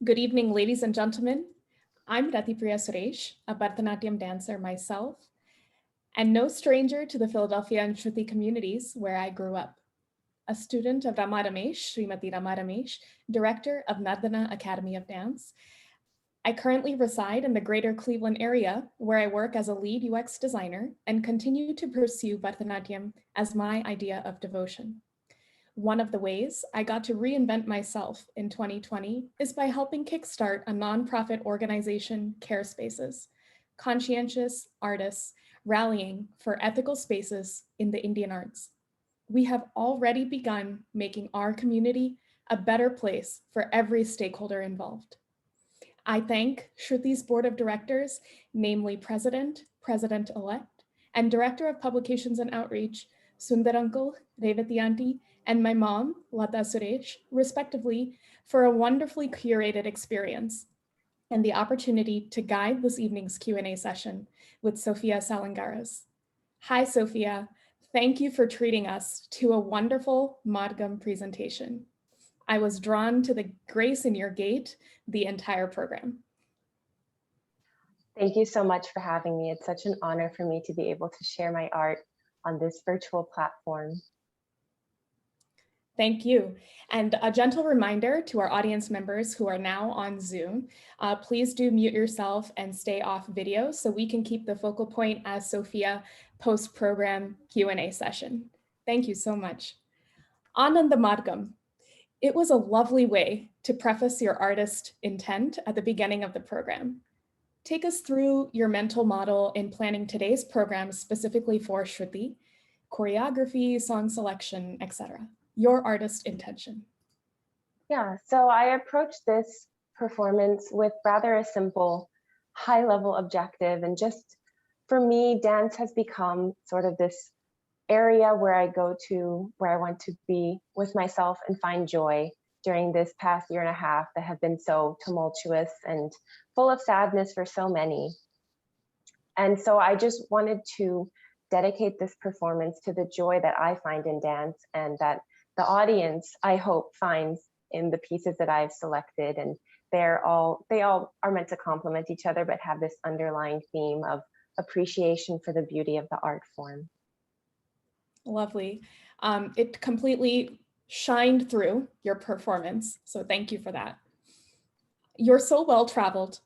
Good evening, ladies and gentlemen. I'm Ratipriya Suresh, a Bharatanatyam dancer myself, and no stranger to the Philadelphia and Sruti communities where I grew up. A student of Rama Ramesh, Srimati Rama Ramesh, director of Nardana Academy of Dance. I currently reside in the greater Cleveland area where I work as a lead UX designer and continue to pursue Bharatanatyam as my idea of devotion. One of the ways I got to reinvent myself in 2020 is by helping kickstart a nonprofit organization, Care Spaces, conscientious artists rallying for ethical spaces in the Indian arts. We have already begun making our community a better place for every stakeholder involved. I thank Shruti's board of directors, namely President, President-elect, and Director of Publications and Outreach, Sundar Uncle, Revati Auntie, and my mom, Lata Suresh, respectively, for a wonderfully curated experience and the opportunity to guide this evening's Q&A session with Sophia Salingaros. Hi, Sophia. Thank you for treating us to a wonderful Madhgam presentation. I was drawn to the grace in your gait the entire program. Thank you so much for having me. It's such an honor for me to be able to share my art on this virtual platform. Thank you. And a gentle reminder to our audience members who are now on Zoom, please do mute yourself and stay off video so we can keep the focal point as Sophia post-program Q&A session. Thank you so much. Ananda Madhgam. It was a lovely way to preface your artist intent at the beginning of the program. Take us through your mental model in planning today's program specifically for Shruti, choreography, song selection, etc. Your artist intention. Yeah, so I approached this performance with rather a simple, high-level objective. And just for me, dance has become sort of this area where I go to, where I want to be with myself and find joy during this past year and a half that have been so tumultuous and full of sadness for so many. And so I just wanted to dedicate this performance to the joy that I find in dance and that the audience, I hope, finds in the pieces that I've selected. And they all are meant to complement each other, but have this underlying theme of appreciation for the beauty of the art form. Lovely. It completely shined through your performance, so thank you for that. You're so well-traveled.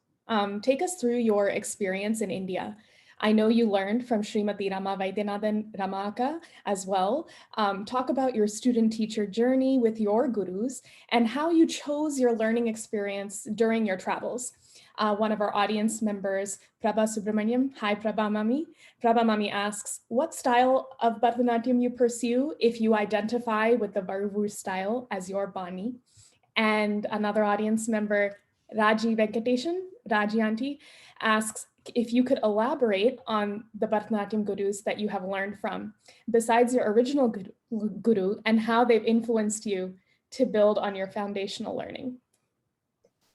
Take us through your experience in India. I know you learned from Srimati Rama Vaidyanathan Ramaka as well. Talk about your student-teacher journey with your gurus and how you chose your learning experience during your travels. One of our audience members, Prabha Subramaniam, hi Prabha Mami. Prabha Mami asks, what style of Bharatanatyam you pursue if you identify with the Varuvu style as your Bani? And another audience member, Raji Venkateshan, Raji Auntie, asks if you could elaborate on the Bharatanatyam gurus that you have learned from, besides your original guru, and how they've influenced you to build on your foundational learning.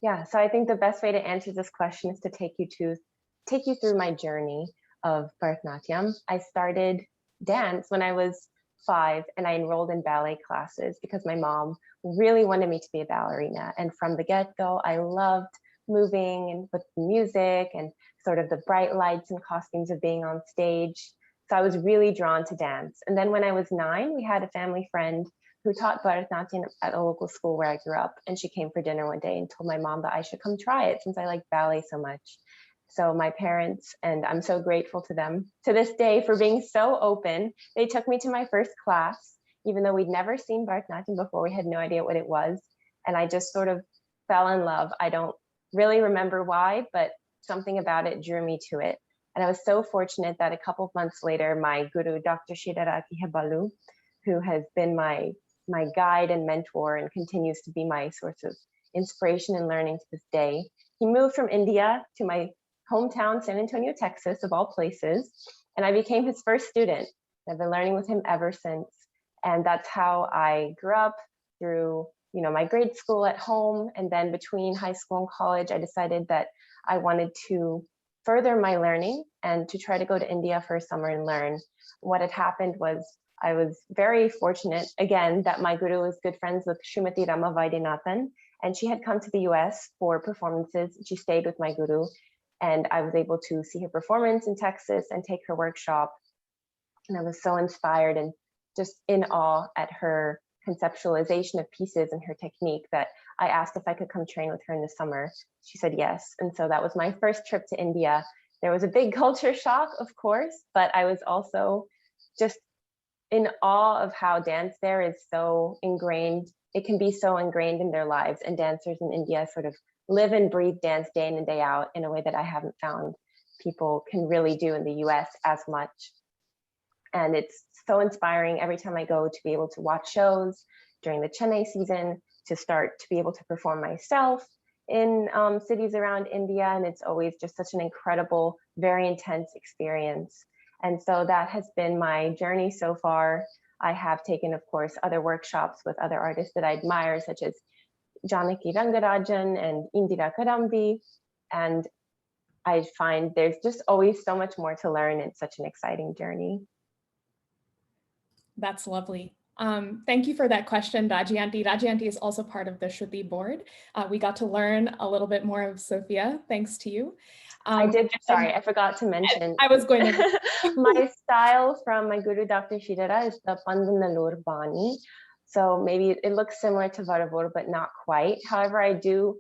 Yeah, so I think the best way to answer this question is to take you through my journey of Bharatanatyam. I started dance when I was 5 and I enrolled in ballet classes because my mom really wanted me to be a ballerina. And from the get-go, I loved moving and with music and sort of the bright lights and costumes of being on stage. So I was really drawn to dance. And then when I was 9, we had a family friend who taught Bharatanatyam at a local school where I grew up. And she came for dinner one day and told my mom that I should come try it since I like ballet so much. So my parents, and I'm so grateful to them to this day for being so open. They took me to my first class, even though we'd never seen Bharatanatyam before. We had no idea what it was. And I just sort of fell in love. I don't really remember why, but something about it drew me to it. And I was so fortunate that a couple of months later, my guru, Dr. Sreedhara Akkihebbalu, who has been my guide and mentor and continues to be my source of inspiration and learning to this day. He moved from India to my hometown, San Antonio, Texas, of all places, and I became his first student. I've been learning with him ever since. And that's how I grew up through, my grade school at home. And then between high school and college, I decided that I wanted to further my learning and to try to go to India for a summer and learn. What had happened was I was very fortunate, again, that my guru was good friends with Srimati Rama Vaidyanathan, And she had come to the US for performances. She stayed with my guru, and I was able to see her performance in Texas and take her workshop. And I was so inspired and just in awe at her conceptualization of pieces and her technique that I asked if I could come train with her in the summer. She said yes. And so that was my first trip to India. There was a big culture shock, of course, but I was also just in awe of how dance there is so ingrained. It can be so ingrained in their lives, and dancers in India sort of live and breathe dance day in and day out in a way that I haven't found people can really do in the US as much. And it's so inspiring every time I go to be able to watch shows during the Chennai season, to start to be able to perform myself in cities around India. And it's always just such an incredible, very intense experience. And so that has been my journey so far. I have taken, of course, other workshops with other artists that I admire, such as Janaki Rangarajan and Indira Kadambi. And I find there's just always so much more to learn. It's such an exciting journey. That's lovely. Thank you for that question, Rajianti. Rajianti is also part of the Sruti board. We got to learn a little bit more of Sophia, thanks to you. I forgot to mention. I was going to. My style from my guru, Dr. Sreedhara, is the Pandanallur Bani. So maybe it looks similar to Varavur, but not quite. However, I do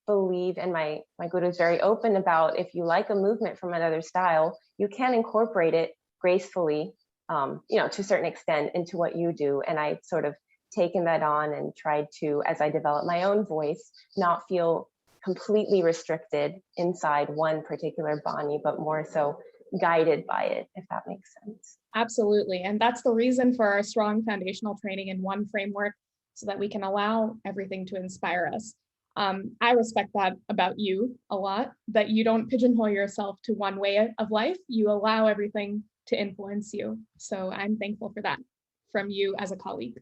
believe, and my guru is very open about, if you like a movement from another style, you can incorporate it gracefully, to a certain extent into what you do. And I sort of taken that on and tried to, as I develop my own voice, not feel completely restricted inside one particular bani, but more so guided by it, if that makes sense. Absolutely. And that's the reason for our strong foundational training in one framework, so that we can allow everything to inspire us. I respect that about you a lot, that you don't pigeonhole yourself to one way of life. You allow everything to influence you. So I'm thankful for that from you as a colleague.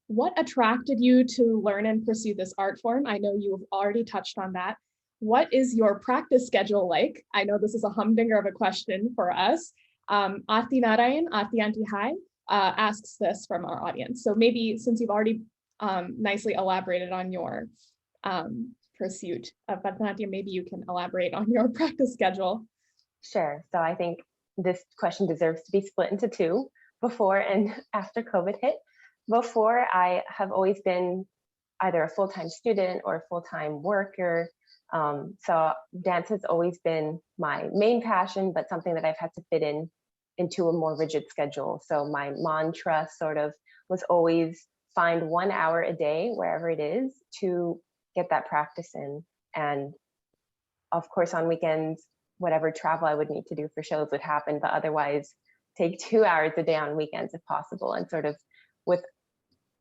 What attracted you to learn and pursue this art form? I know you've already touched on that. What is your practice schedule like? I know this is a humdinger of a question for us. Aarti Narayan, Aarti Auntie Hi, asks this from our audience. So maybe since you've already nicely elaborated on your pursuit of Bharatanatyam, maybe you can elaborate on your practice schedule. Sure. So I think this question deserves to be split into two, before and after COVID hit. Before, I have always been either a full-time student or a full-time worker. So dance has always been my main passion, but something that I've had to fit into a more rigid schedule. So my mantra sort of was always find 1 hour a day, wherever it is, to get that practice in. And of course, on weekends, whatever travel I would need to do for shows would happen, but otherwise take 2 hours a day on weekends if possible. And sort of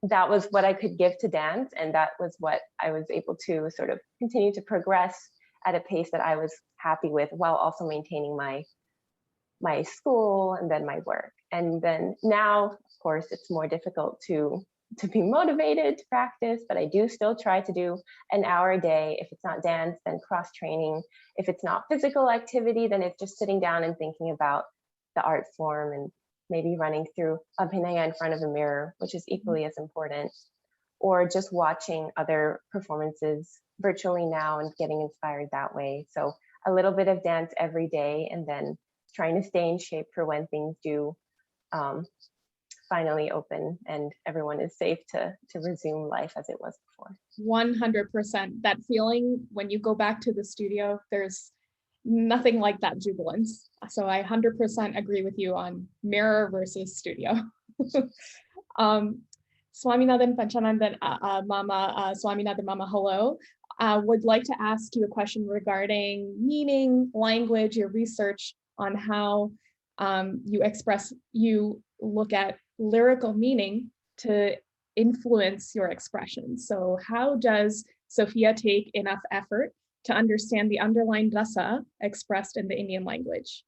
that was what I could give to dance. And that was what I was able to sort of continue to progress at a pace that I was happy with, while also maintaining my school and then my work. And then now, of course, it's more difficult to be motivated to practice, but I do still try to do an hour a day. If it's not dance, then cross training. If it's not physical activity, then it's just sitting down and thinking about the art form, and maybe running through abhinaya in front of a mirror, which is equally as important, or just watching other performances virtually now and getting inspired that way. So a little bit of dance every day, and then trying to stay in shape for when things do finally open and everyone is safe to resume life as it was before. 100%. That feeling when you go back to the studio, there's nothing like that jubilance. So I 100% agree with you on mirror versus studio. Swaminathan Panchanandan Mama, Swaminathan Mama, hello. Would like to ask you a question regarding meaning, language, your research on how you look at lyrical meaning to influence your expression. So how does Sophia take enough effort to understand the underlying rasa expressed in the Indian language?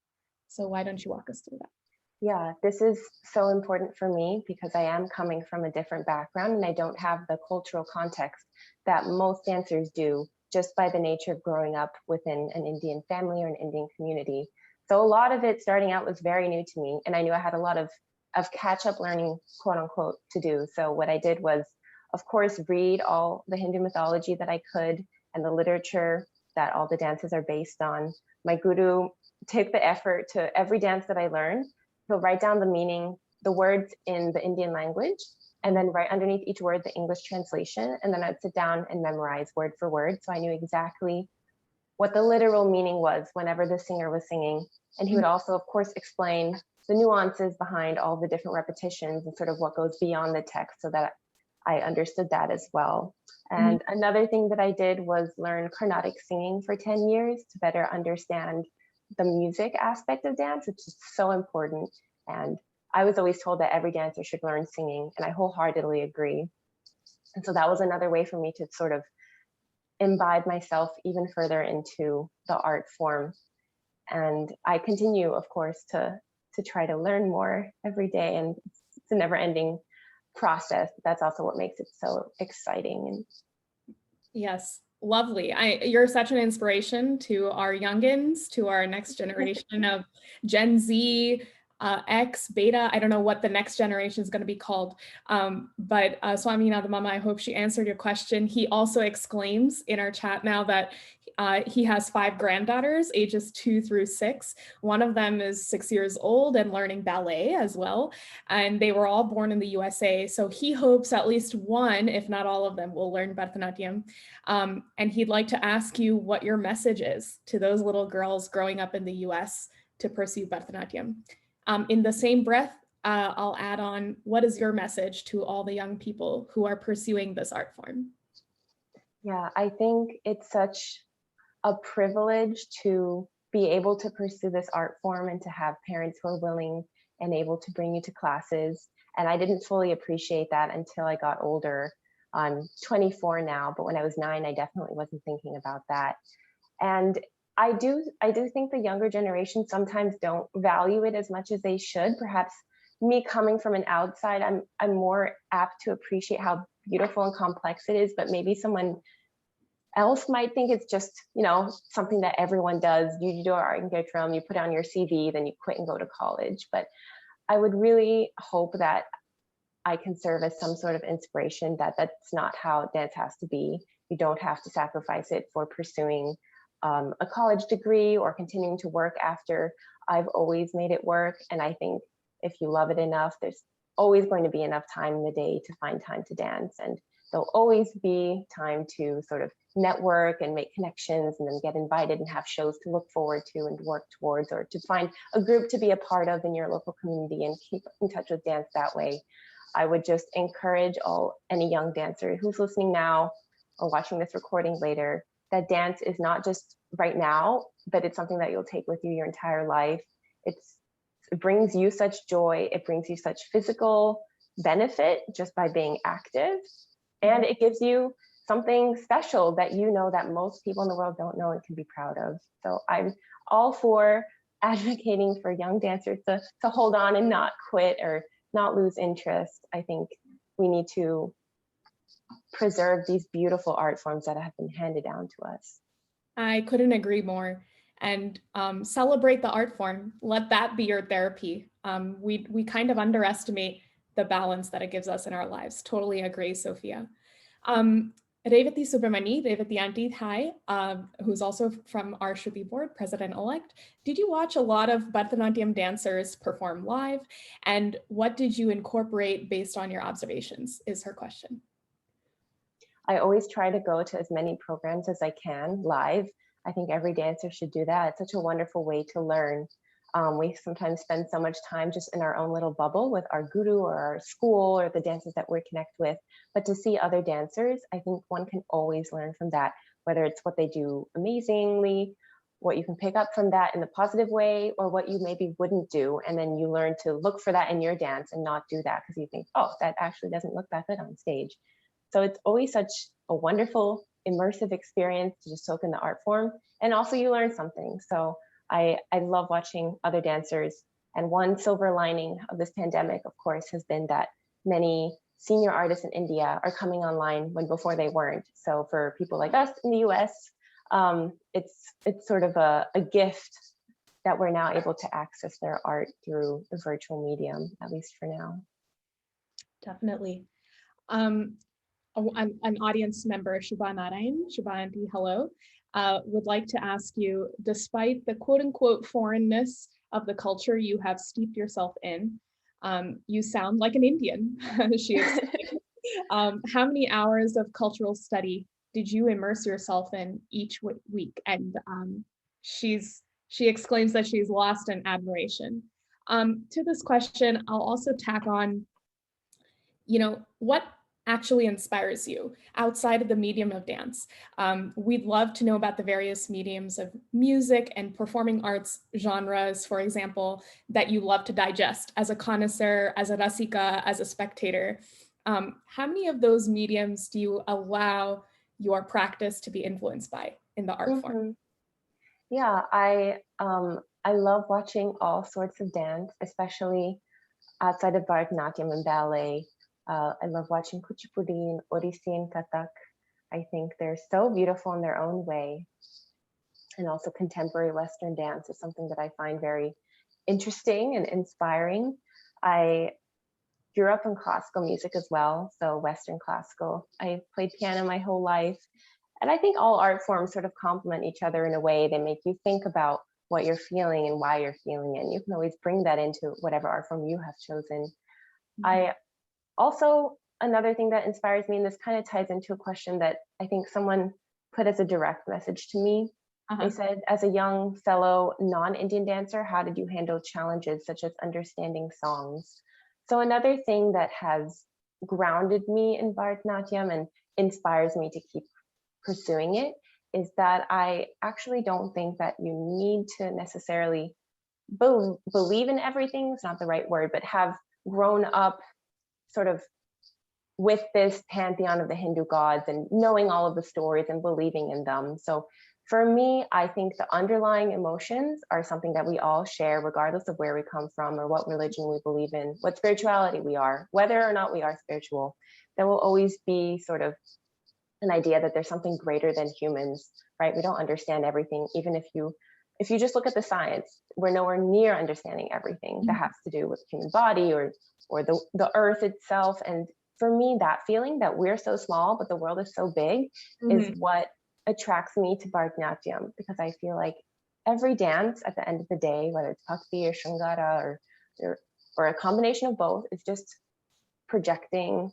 So why don't you walk us through that? Yeah, this is so important for me because I am coming from a different background and I don't have the cultural context that most dancers do, just by the nature of growing up within an Indian family or an Indian community. So a lot of it starting out was very new to me, and I knew I had a lot of catch-up learning, quote unquote, to do. So what I did was of course, read all the Hindu mythology that I could and the literature that all the dances are based on. My guru took the effort to every dance that I learned. He'll write down the meaning, the words in the Indian language, and then write underneath each word the English translation. And then I'd sit down and memorize word for word. So I knew exactly what the literal meaning was whenever the singer was singing. And he would also, of course, explain the nuances behind all the different repetitions and sort of what goes beyond the text so that I understood that as well. And another thing that I did was learn Carnatic singing for 10 years to better understand the music aspect of dance, which is so important. And I was always told that every dancer should learn singing, and I wholeheartedly agree. And so that was another way for me to sort of imbibe myself even further into the art form. And I continue, of course, to try to learn more every day, and it's a never-ending process. But that's also what makes it so exciting. And yes, lovely. You're such an inspiration to our youngins, to our next generation of Gen Z, X, Beta. I don't know what the next generation is going to be called. But Swami Nadamama, I hope she answered your question. He also exclaims in our chat now that he has 5 granddaughters, ages 2 through 6. One of them is 6 years old and learning ballet as well. And they were all born in the USA. So he hopes at least one, if not all of them, will learn Bharatanatyam. And he'd like to ask you what your message is to those little girls growing up in the US to pursue Bharatanatyam. In the same breath, I'll add on, what is your message to all the young people who are pursuing this art form? yeah, I think it's such a privilege to be able to pursue this art form and to have parents who are willing and able to bring you to classes. And I didn't fully appreciate that until I got older. I'm 24 now, but when I was 9, I definitely wasn't thinking about that. And I do think the younger generation sometimes don't value it as much as they should. Perhaps me coming from an outside, I'm more apt to appreciate how beautiful and complex it is, but maybe someone else might think it's just, something that everyone does. You do Arangetram, you put on your CV, then you quit and go to college. But I would really hope that I can serve as some sort of inspiration that that's not how dance has to be. You don't have to sacrifice it for pursuing a college degree or continuing to work after. I've always made it work. And I think if you love it enough, there's always going to be enough time in the day to find time to dance. And there'll always be time to sort of network and make connections and then get invited and have shows to look forward to and work towards, or to find a group to be a part of in your local community and keep in touch with dance that way. I would just encourage any young dancer who's listening now or watching this recording later, that dance is not just right now, but it's something that you'll take with you your entire life. It brings you such joy. It brings you such physical benefit just by being active. And it gives you something special that that most people in the world don't know and can be proud of. So I'm all for advocating for young dancers to hold on and not quit or not lose interest. I think we need to preserve these beautiful art forms that have been handed down to us. I couldn't agree more. And celebrate the art form. Let that be your therapy. We kind of underestimate the balance that it gives us in our lives. Totally agree, Sophia. Revati Subramani, Revati Auntie, hi, who's also from our Sruti board, president-elect. Did you watch a lot of Bharatanatyam dancers perform live? And what did you incorporate based on your observations, is her question. I always try to go to as many programs as I can live. I think every dancer should do that. It's such a wonderful way to learn. We sometimes spend so much time just in our own little bubble with our guru or our school or the dancers that we connect with. But to see other dancers, I think one can always learn from that, whether it's what they do amazingly, what you can pick up from that in a positive way, or what you maybe wouldn't do. And then you learn to look for that in your dance and not do that because you think, oh, that actually doesn't look that good on stage. So it's always such a wonderful, immersive experience to just soak in the art form. And also you learn something. So I love watching other dancers. And one silver lining of this pandemic, of course, has been that many senior artists in India are coming online when before they weren't. So for people like us in the US, it's sort of a gift that we're now able to access their art through the virtual medium, at least for now. Definitely. an audience member, Shubha Narayan, Shubha Auntie, hello, would like to ask you, despite the quote unquote foreignness of the culture you have steeped yourself in, you sound like an Indian. She explained. How many hours of cultural study did you immerse yourself in each week? And she exclaims that she's lost in admiration. To this question, I'll also tack on, what actually inspires you outside of the medium of dance? We'd love to know about the various mediums of music and performing arts genres, for example, that you love to digest as a connoisseur, as a rasika, as a spectator. How many of those mediums do you allow your practice to be influenced by in the art form? Yeah, I love watching all sorts of dance, especially outside of Bharatanatyam and ballet. I love watching Kuchipudi and Odissi and Kathak. I think they're so beautiful in their own way. And also contemporary Western dance is something that I find very interesting and inspiring. I grew up in classical music as well, so Western classical. I played piano my whole life. And I think all art forms sort of complement each other in a way. They make you think about what you're feeling and why you're feeling it. And you can always bring that into whatever art form you have chosen. I also, another thing that inspires me, and this kind of ties into a question that I think someone put as a direct message to me. They said, as a young fellow non-Indian dancer, how did you handle challenges such as understanding songs? So another thing that has grounded me in Bharatanatyam and inspires me to keep pursuing it is that I actually don't think that you need to necessarily believe in everything. It's not the right word, but have grown up sort of with this pantheon of the Hindu gods and knowing all of the stories and believing in them. So for me, I think the underlying emotions are something that we all share, regardless of where we come from or what religion we believe in, what spirituality we are, whether or not we are spiritual. There will always be sort of an idea that there's something greater than humans, right? We don't understand everything. Even if you just look at the science, we're nowhere near understanding everything that has to do with the human body or the earth itself. And for me, that feeling that we're so small, but the world is so big is what attracts me to Bharatanatyam, because I feel like every dance at the end of the day, whether it's Bhakti or Shrungara or a combination of both, is just projecting.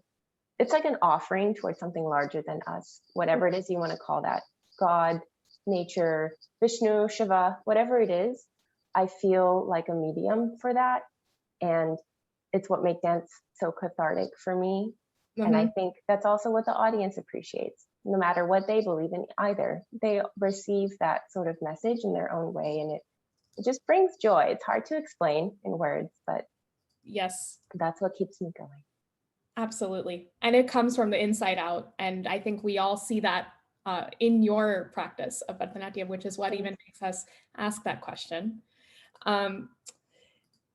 It's like an offering towards something larger than us, whatever it is you want to call that, God, nature, Vishnu, Shiva, whatever it is. I feel like a medium for that. And it's what makes dance so cathartic for me. And I think that's also what the audience appreciates. No matter what they believe in either, they receive that sort of message in their own way. And it just brings joy. It's hard to explain in words, but yes, that's what keeps me going. Absolutely. And it comes from the inside out. And I think we all see that in your practice of Bharatanatyam, which is what even makes us ask that question. Sundar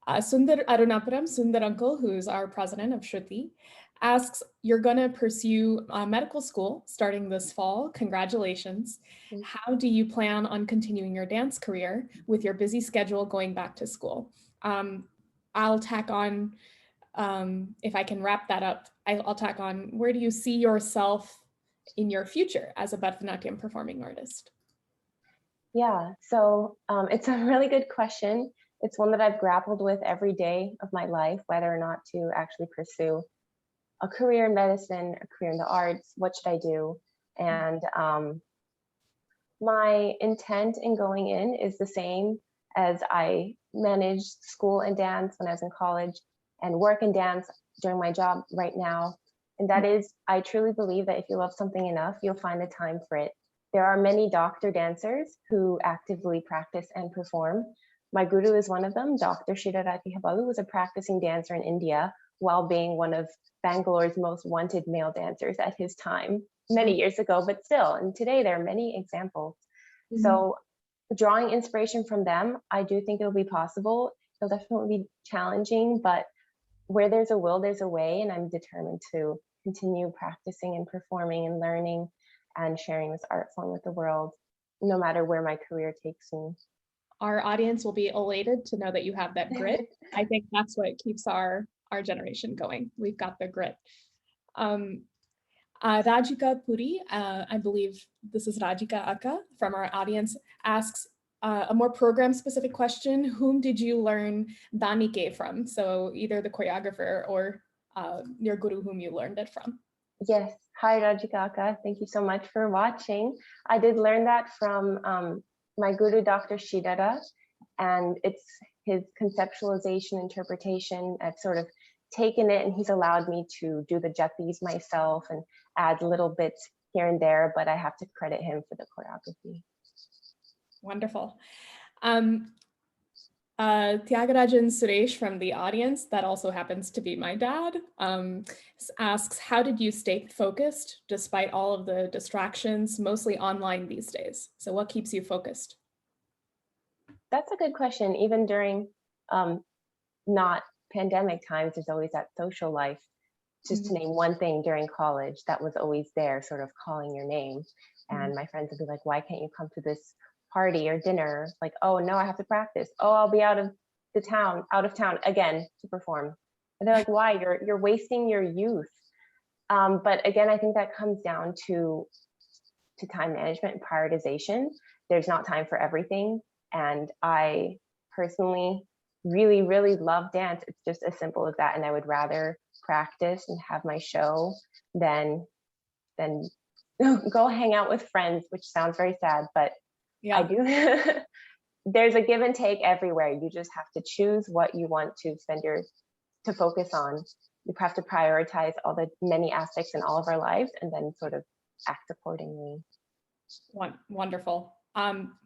Arunapuram, Sundar Uncle, who's our president of Sruti, asks, you're going to pursue medical school starting this fall. Congratulations. How do you plan on continuing your dance career with your busy schedule going back to school? I'll tack on, if I can wrap that up, I'll tack on, where do you see yourself in your future as a Bharatanatyam performing artist? Yeah, so it's a really good question. It's one that I've grappled with every day of my life, whether or not to actually pursue a career in medicine, a career in the arts, what should I do? And my intent in going in is the same as I managed school and dance when I was in college and work and dance during my job right now. And that is, I truly believe that if you love something enough, you'll find the time for it. There are many doctor dancers who actively practice and perform. My guru is one of them. Dr. Sreedhara Akkihebbalu was a practicing dancer in India while being one of Bangalore's most wanted male dancers at his time, many years ago, but still, and today there are many examples. So drawing inspiration from them, I do think it'll be possible. It'll definitely be challenging, but where there's a will, there's a way, and I'm determined to continue practicing and performing and learning and sharing this art form with the world, no matter where my career takes me. Our audience will be elated to know that you have that grit. I think that's what keeps our generation going. We've got the grit. Rajika Puri, I believe this is Rajika Akka from our audience, asks a more program-specific question. Whom did you learn Danike from? So either the choreographer or your guru whom you learned it from. Yes. Hi, Rajikaka. Thank you so much for watching. I did learn that from my guru, Dr. Sreedhara, and it's his conceptualization, interpretation. I've sort of taken it, and he's allowed me to do the jatis myself and add little bits here and there, but I have to credit him for the choreography. Wonderful. Tyagarajan Suresh from the audience, that also happens to be my dad, asks, how did you stay focused despite all of the distractions, mostly online these days? So what keeps you focused? That's a good question. Even during not pandemic times, there's always that social life. Just to name one thing during college that was always there, sort of calling your name. And my friends would be like, why can't you come to this party or dinner? Like, oh no, I have to practice. Oh, I'll be out of town again to perform. And they're like, why? You're wasting your youth. But again, I think that comes down to time management and prioritization. There's not time for everything. And I personally really, really love dance. It's just as simple as that. And I would rather practice and have my show than go hang out with friends, which sounds very sad, but yeah. I do. There's a give and take everywhere. You just have to choose what you want to to focus on. You have to prioritize all the many aspects in all of our lives and then sort of act accordingly. Wonderful.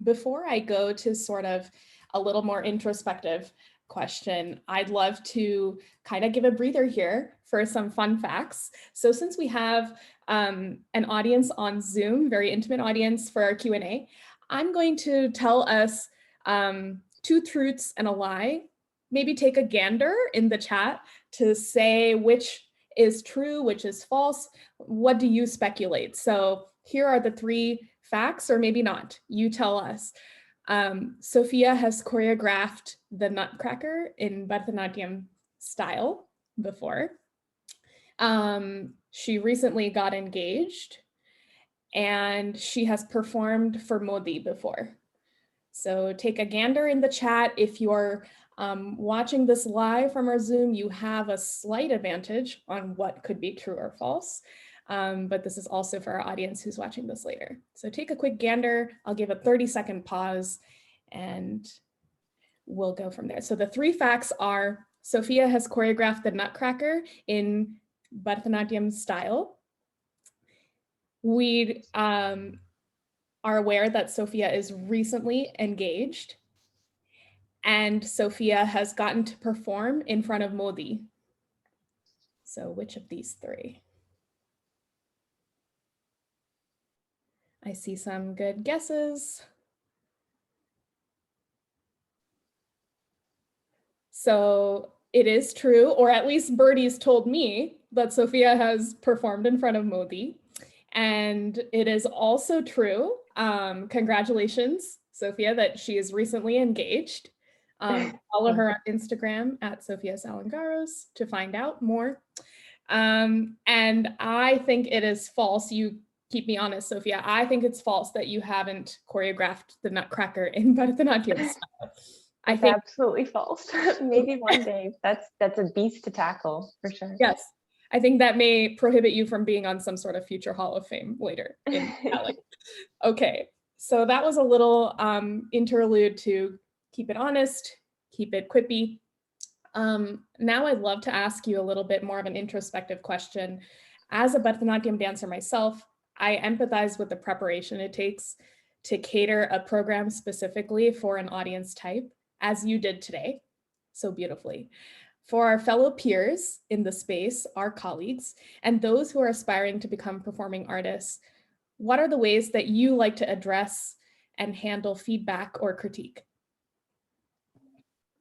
Before I go to sort of a little more introspective question, I'd love to kind of give a breather here for some fun facts. So since we have an audience on Zoom, very intimate audience for our Q&A, I'm going to tell us 2 truths and a lie. Maybe take a gander in the chat to say which is true, which is false. What do you speculate? So here are the 3 facts, or maybe not. You tell us. Sophia has choreographed the Nutcracker in Bharatanatyam style before. She recently got engaged, and she has performed for Modi before. So take a gander in the chat. If you're watching this live from our Zoom, you have a slight advantage on what could be true or false. But this is also for our audience who's watching this later. So take a quick gander. I'll give a 30-second pause and we'll go from there. So the 3 facts are: Sophia has choreographed the Nutcracker in Bharatanatyam style. We are aware that Sophia is recently engaged, and Sophia has gotten to perform in front of Modi. So which of these 3? I see some good guesses. So it is true, or at least Birdie's told me that Sophia has performed in front of Modi. And it is also true, congratulations, Sophia, that she is recently engaged. Follow her on Instagram at Sophia Salingaros to find out more. And I think it is false. You keep me honest, Sophia. I think it's false that you haven't choreographed the Nutcracker in Bharatanatyam style. I think absolutely false. Maybe one day. That's a beast to tackle for sure. Yes. I think that may prohibit you from being on some sort of future Hall of Fame later in Cali. Okay, so that was a little interlude to keep it honest, keep it quippy. Now I'd love to ask you a little bit more of an introspective question. As a Bharatanatyam dancer myself, I empathize with the preparation it takes to cater a program specifically for an audience type, as you did today so beautifully. For our fellow peers in the space, our colleagues, and those who are aspiring to become performing artists, what are the ways that you like to address and handle feedback or critique?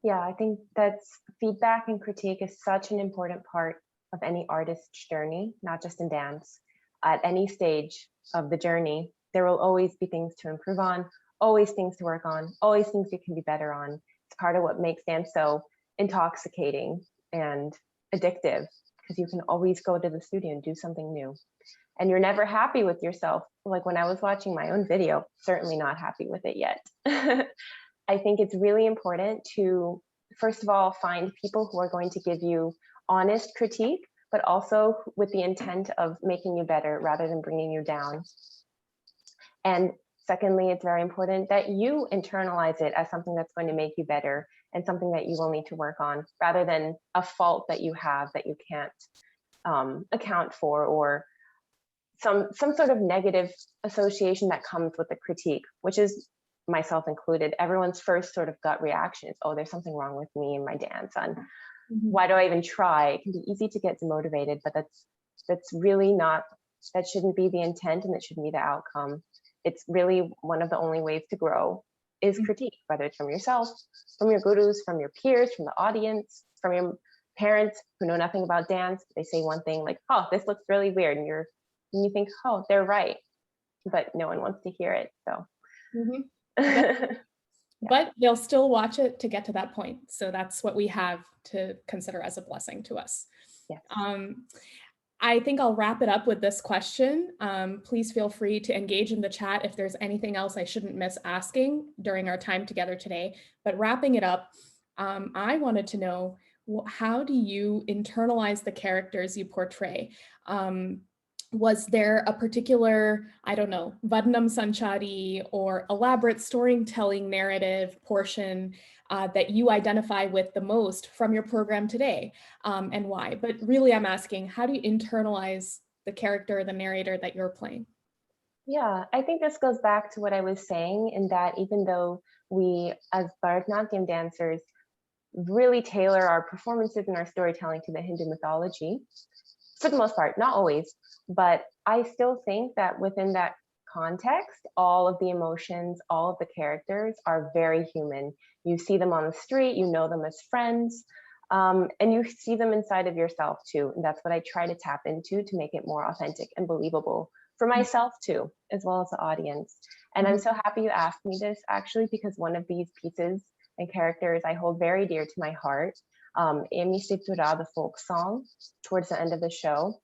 Yeah, I think that's feedback and critique is such an important part of any artist's journey, not just in dance. At any stage of the journey, there will always be things to improve on, always things to work on, always things you can be better on. It's part of what makes dance so intoxicating and addictive, because you can always go to the studio and do something new. and you're never happy with yourself. Like when I was watching my own video, certainly not happy with it yet. I think it's really important to, first of all, find people who are going to give you honest critique, but also with the intent of making you better rather than bringing you down. And secondly, it's very important that you internalize it as something that's going to make you better and something that you will need to work on, rather than a fault that you have that you can't account for, or some sort of negative association that comes with the critique, which is, myself included, everyone's first sort of gut reaction is, oh, there's something wrong with me and my dance, and why do I even try? It can be easy to get demotivated, but that's really not, that shouldn't be the intent, and it shouldn't be the outcome. It's really one of the only ways to grow is critique, whether it's from yourself, from your gurus, from your peers, from the audience, from your parents who know nothing about dance. They say one thing like, oh, this looks really weird, and you think, oh, they're right, but no one wants to hear it. So but they'll still watch it to get to that point. So that's what we have to consider as a blessing to us. Yes. I think I'll wrap it up with this question. Please feel free to engage in the chat if there's anything else I shouldn't miss asking during our time together today. But wrapping it up, I wanted to know, how do you internalize the characters you portray? Was there a particular, I don't know, Vadnam Sanchari or elaborate storytelling narrative portion that you identify with the most from your program today, and why? But really, I'm asking, how do you internalize the character, the narrator that you're playing? Yeah, I think this goes back to what I was saying, in that even though we as Bharatanatyam dancers really tailor our performances and our storytelling to the Hindu mythology, for the most part, not always, but I still think that within that context, all of the emotions, all of the characters are very human. You see them on the street, you know them as friends, and you see them inside of yourself too. And that's what I try to tap into to make it more authentic and believable for myself too, as well as the audience. And I'm so happy you asked me this, actually, because one of these pieces and characters I hold very dear to my heart, Emi Situra, the folk song, towards the end of the show,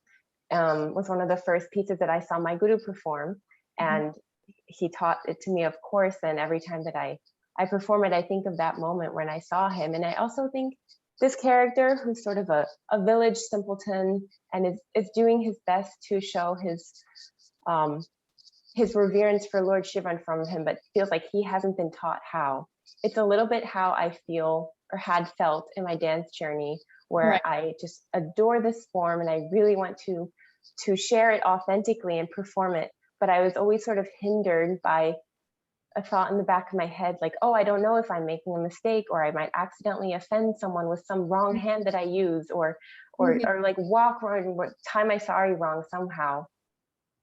was one of the first pieces that I saw my guru perform. And he taught it to me, of course, and every time that I perform it, I think of that moment when I saw him. And I also think this character, who's sort of a village simpleton and is doing his best to show his reverence for Lord Shivan from him, but feels like he hasn't been taught how. It's a little bit how I feel or had felt in my dance journey, where I just adore this form and I really want to share it authentically and perform it. But I was always sort of hindered by a thought in the back of my head, like, oh, I don't know if I'm making a mistake, or I might accidentally offend someone with some wrong hand that I use, or like walk wrong, tie my sari wrong somehow,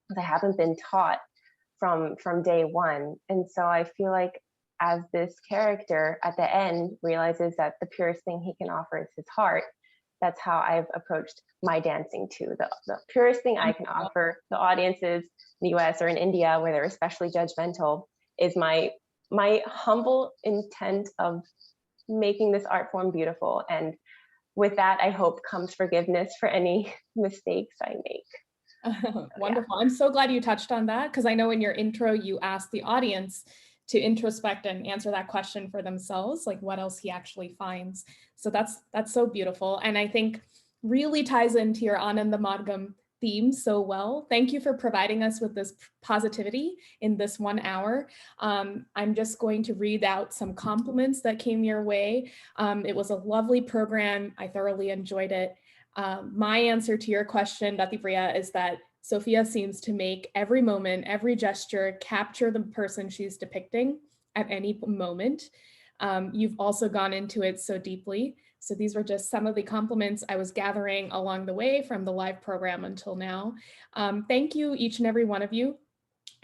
because I haven't been taught from day one. And so I feel like, as this character at the end realizes that the purest thing he can offer is his heart, that's how I've approached my dancing too. The purest thing I can offer the audiences in the US or in India, where they're especially judgmental, is my humble intent of making this art form beautiful. And with that, I hope comes forgiveness for any mistakes I make. Wonderful. Yeah. I'm so glad you touched on that, because I know in your intro, you asked the audience to introspect and answer that question for themselves, like what else he actually finds. So that's so beautiful. And I think really ties into your Ananda Margam theme so well. Thank you for providing us with this positivity in this 1 hour. I'm just going to read out some compliments that came your way. It was a lovely program. I thoroughly enjoyed it. My answer to your question, Ratipriya, is that Sophia seems to make every moment, every gesture, capture the person she's depicting at any moment. You've also gone into it so deeply. So these were just some of the compliments I was gathering along the way from the live program until now. Thank you, each and every one of you,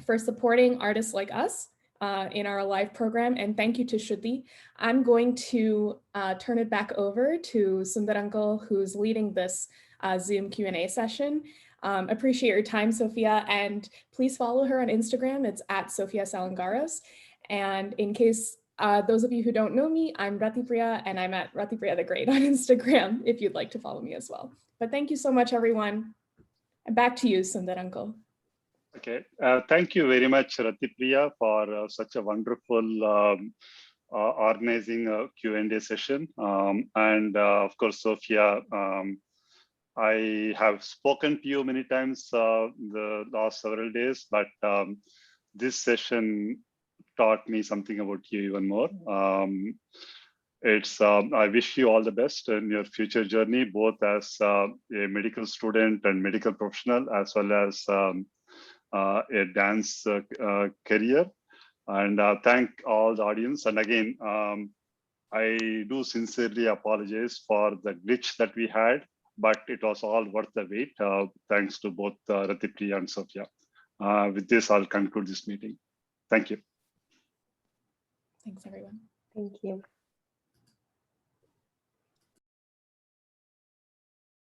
for supporting artists like us in our live program. And thank you to Sruti. I'm going to turn it back over to Sundar Uncle, who's leading this Zoom Q&A session. Appreciate your time, Sophia, and please follow her on Instagram. It's at Sophia Salingaros. And in case those of you who don't know me, I'm Ratipriya, and I'm at Ratipriya the Great on Instagram, if you'd like to follow me as well. But thank you so much, everyone. And back to you, Sundar uncle. Okay, thank you very much, Ratipriya, for such a wonderful organizing a Q&A session. And of course, Sophia, I have spoken to you many times the last several days, but this session taught me something about you even more. I wish you all the best in your future journey, both as a medical student and medical professional, as well as a dance career. And thank all the audience. And again, I do sincerely apologize for the glitch that we had, but it was all worth the wait. Thanks to both Ratipriya and Sophia. With this, I'll conclude this meeting. Thank you. Thanks, everyone. Thank you.